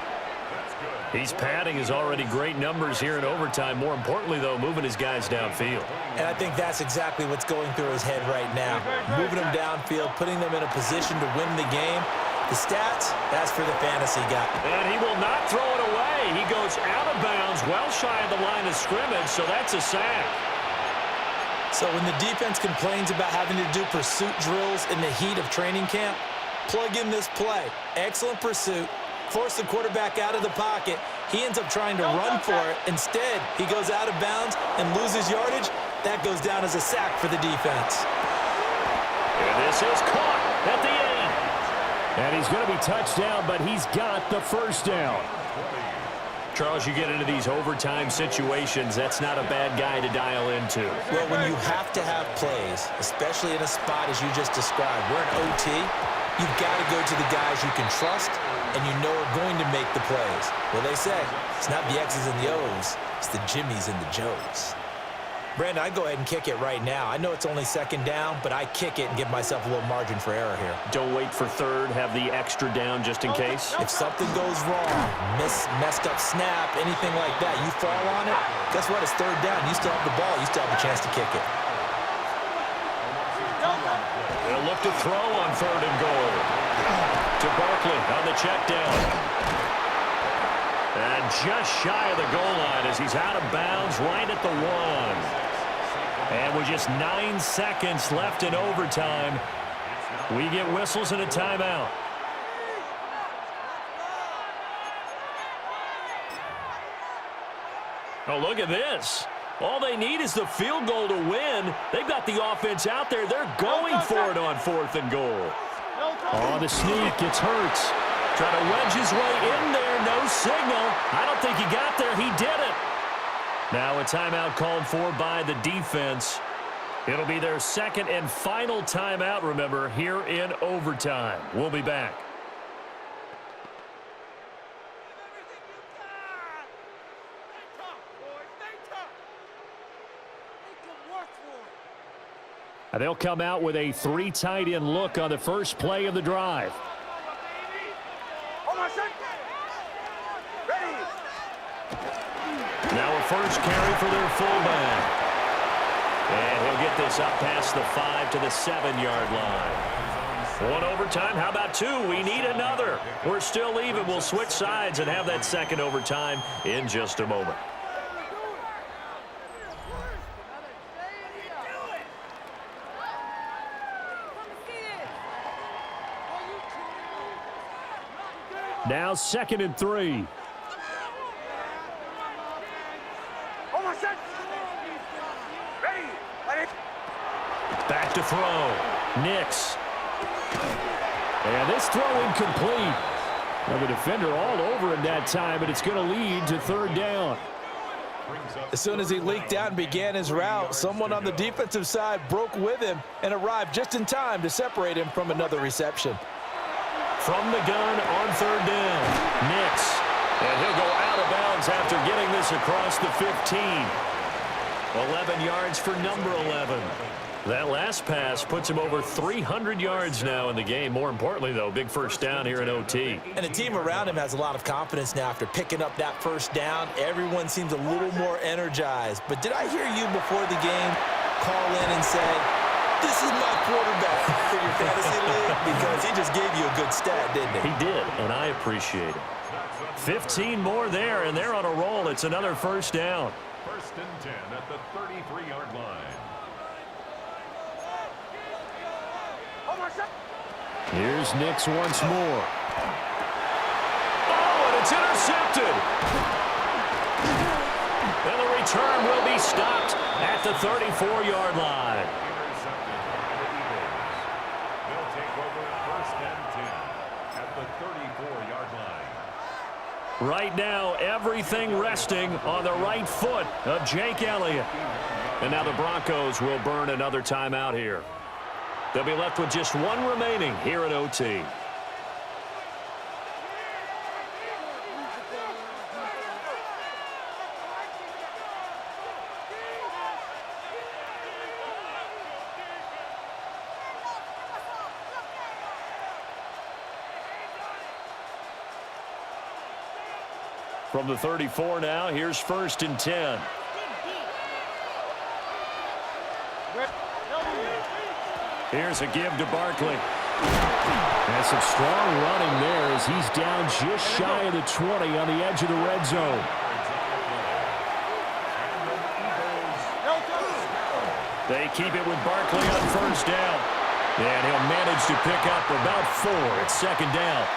He's padding his already great numbers here in overtime. More importantly, though, moving his guys downfield. And I think that's exactly what's going through his head right now. Moving them downfield, putting them in a position to win the game. The stats, that's for the fantasy guy. And he will not throw it away. He goes out of bounds, well shy of the line of scrimmage, so that's a sack. So when the defense complains about having to do pursuit drills in the heat of training camp, plug in this play. Excellent pursuit. Force the quarterback out of the pocket. He ends up trying to run for it. Instead, he goes out of bounds and loses yardage. That goes down as a sack for the defense. And this is caught at the 8. And he's going to be touched down, but he's got the first down. Charles, you get into these overtime situations, that's not a bad guy to dial into. Well, when you have to have plays, especially in a spot as you just described, we're in OT, you've got to go to the guys you can trust and you know are going to make the plays. Well, they say it's not the X's and the O's, it's the Jimmys and the Joes. Brandon, I'd go ahead and kick it right now. I know it's only second down, but I kick it and give myself a little margin for error here. Don't wait for third, have the extra down just in case. If something goes wrong, messed up snap, anything like that, you fall on it, guess what? It's third down. You still have the ball. You still have a chance to kick it. They'll look to throw on third and goal. To Barkley on the check down. And just shy of the goal line as he's out of bounds right at the 1. And with just 9 seconds left in overtime, we get whistles and a timeout. Oh, look at this. All they need is the field goal to win. They've got the offense out there. They're going for it on 4th and goal. On the sneak, it's Hurts. Trying to wedge his way in there. No signal. I don't think he got there. He did it. Now a timeout called for by the defense. It'll be their second and final timeout, remember, here in overtime. We'll be back. And they'll come out with a 3 tight end look on the first play of the drive. Now a first carry for their fullback. And he'll get this up past the 5 to the 7-yard line. 1 overtime. How about 2? We need another. We're still even. We'll switch sides and have that second overtime in just a moment. Now 2nd and 3. Back to throw. Nix. And this throw incomplete. Well, the defender all over him that time, and it's going to lead to 3rd down. As soon as he leaked out and began his route, someone on the defensive side broke with him and arrived just in time to separate him from another reception. From the gun on 3rd down. Nix. And he'll go out of bounds after getting this across the 15. 11 yards for number 11. That last pass puts him over 300 yards now in the game. More importantly, though, big first down here in OT. And the team around him has a lot of confidence now after picking up that first down. Everyone seems a little more energized. But did I hear you before the game call in and say, this is my quarterback for your fantasy league? Because he just gave you a good stat, didn't he? He did, and I appreciate it. 15 more there, and they're on a roll. It's another first down. 1st and 10 at the 33-yard line. Here's Nix once more. Oh, and it's intercepted. And the return will be stopped at the 34-yard line. Intercepted by the Eagles. They'll take over 1st and 10 at the 34-yard line. Right now, everything resting on the right foot of Jake Elliott. And now the Broncos will burn another timeout here. They'll be left with just one remaining here at OT. From the 34 now, here's 1st and 10. Here's a give to Barkley. And some strong running there as he's down just shy of the 20 on the edge of the red zone. They keep it with Barkley on 1st down. And he'll manage to pick up about 4 at 2nd down.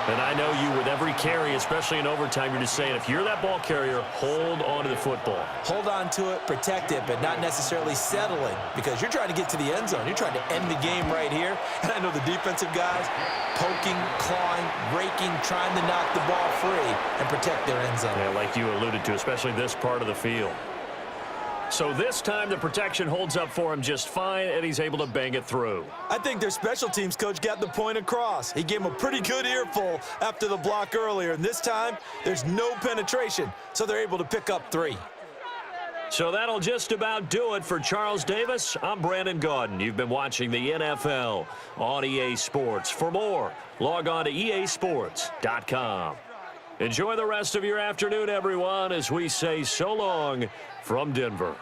And I know you, with every carry, especially in overtime, you're just saying, if you're that ball carrier, hold on to the football. Hold on to it, protect it, but not necessarily settling, because you're trying to get to the end zone. You're trying to end the game right here. And I know the defensive guys poking, clawing, raking, trying to knock the ball free and protect their end zone. Yeah, like you alluded to, especially this part of the field. So this time the protection holds up for him just fine, and he's able to bang it through. I think their special teams coach got the point across. He gave him a pretty good earful after the block earlier, and this time there's no penetration, so they're able to pick up 3. So that'll just about do it for Charles Davis. I'm Brandon Gaudin. You've been watching the NFL on EA Sports. For more, log on to easports.com. Enjoy the rest of your afternoon, everyone, as we say so long from Denver.